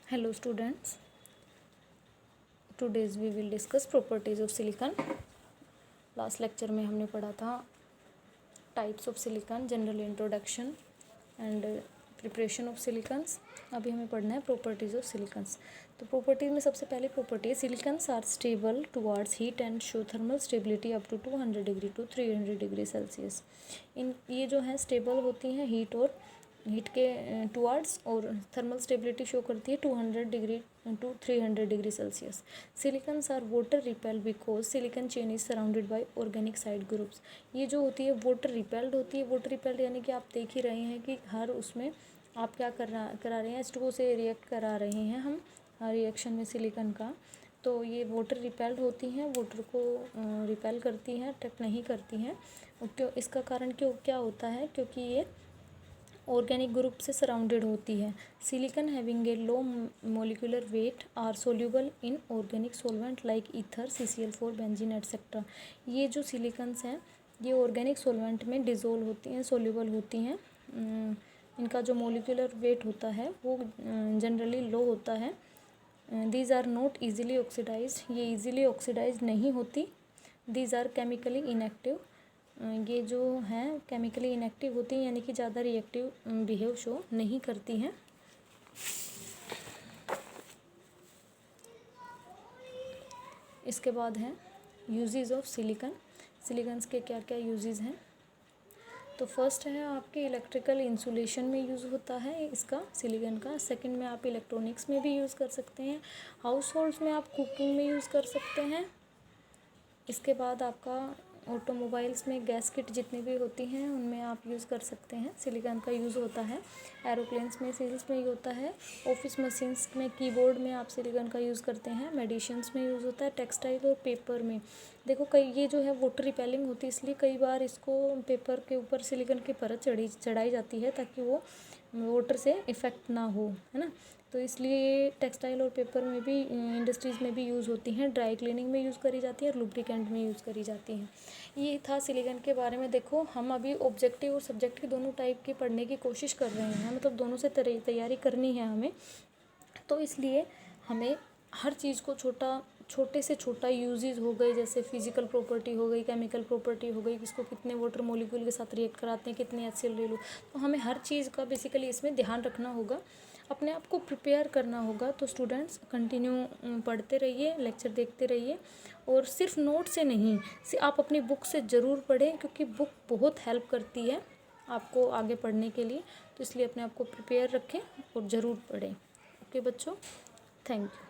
Hello students, today's we will discuss properties of silicon. Last lecture में हमने पढ़ा था types of silicon, general introduction and preparation of silicones. अभी हमें पढ़ना है प्रॉपर्टीज़ ऑफ सिलिकॉन्स. तो प्रॉपर्टीज़ में सबसे पहली प्रॉपर्टी है silicones are stable towards heat and show thermal stability up to 200 degree to 300 degree Celsius. ये जो है स्टेबल होती हैं हीट के टुवार्ड्स, और थर्मल स्टेबिलिटी शो करती है 200 degree to 300 degree Celsius. Silicones are water repelled because silicon chain is surrounded by organic side groups. ये जो होती है वाटर रिपेल्ड होती है. वाटर रिपेल्ड यानी कि आप देख ही रहे हैं कि हर उसमें आप क्या करा रहे हैं, H2O से रिएक्ट करा रहे हैं हम रिएक्शन में सिलिकॉन का. तो ये वाटर रिपेल्ड होती हैं, वाटर को रिपेल करती हैं, अट्रैक्ट नहीं करती हैं. क्यों? इसका कारण क्या होता है? क्योंकि ये ऑर्गेनिक ग्रुप से सराउंडेड होती है. Silicon having a low molecular weight are soluble in organic solvent like ether, CCl4, benzene et cetera. ये जो सिलिकॉन्स हैं ये ऑर्गेनिक सॉल्वेंट में डिज़ोल्व होती हैं, सोल्यूबल होती हैं. इनका जो मोलिकुलर वेट होता है वो जनरली लो होता है. These are not easily oxidised. ये ईजिली ऑक्सीडाइज नहीं होती. These are chemically inactive. ये जो हैं केमिकली इनएक्टिव होती हैं, यानी कि ज़्यादा रिएक्टिव बिहेव शो नहीं करती हैं. इसके बाद है यूजेस ऑफ सिलिकॉन. सिलिकॉन्स के क्या क्या यूजेस हैं? तो फर्स्ट है आपके इलेक्ट्रिकल इंसुलेशन में यूज़ होता है इसका, सिलिकॉन का. सेकंड में आप इलेक्ट्रॉनिक्स में भी यूज़ कर सकते हैं. हाउस होल्ड्स में आप कुकिंग में यूज़ कर सकते हैं. इसके बाद आपका ऑटोमोबाइल्स में गैस किट जितनी भी होती हैं उनमें आप यूज़ कर सकते हैं. सिलिकॉन का यूज़ होता है. एरोप्लेन्स में, सेल्स में होता है. ऑफिस मशीन्स में, कीबोर्ड में आप सिलिकॉन का यूज़ करते हैं. मेडिसिन्स में यूज़ होता है. टेक्सटाइल और पेपर में देखो कई ये जो है वाटर रिपेलिंग होती है, इसलिए कई बार इसको पेपर के ऊपर सिलिकॉन की परत चढ़ाई जाती है ताकि वो वाटर से इफ़ेक्ट ना हो, है ना. तो इसलिए ये टेक्सटाइल और पेपर में भी, इंडस्ट्रीज़ में भी यूज़ होती हैं. ड्राई क्लीनिंग में यूज़ करी जाती है और लुब्रिकेंट में यूज़ करी जाती हैं. ये था सिलिकॉन के बारे में. देखो हम अभी ऑब्जेक्टिव और सब्जेक्टिव दोनों टाइप के पढ़ने की कोशिश कर रहे हैं, मतलब दोनों से तैयारी करनी है हमें. तो इसलिए हमें हर चीज़ को छोटे से छोटा यूजेस हो गए, जैसे फिजिकल प्रॉपर्टी हो गई, केमिकल प्रॉपर्टी हो गई, किसको कितने वाटर मॉलिक्यूल के साथ रिएक्ट कराते हैं, कितने HCl ले लो. तो हमें हर चीज़ का बेसिकली इसमें ध्यान रखना होगा, अपने आप को प्रिपेयर करना होगा. तो स्टूडेंट्स कंटिन्यू पढ़ते रहिए, लेक्चर देखते रहिए, और सिर्फ नोट से नहीं, आप अपनी बुक से ज़रूर पढ़ें, क्योंकि बुक बहुत हेल्प करती है आपको आगे पढ़ने के लिए. तो इसलिए अपने आप को प्रिपेयर रखें और ज़रूर पढ़ें. ओके बच्चों, थैंक यू.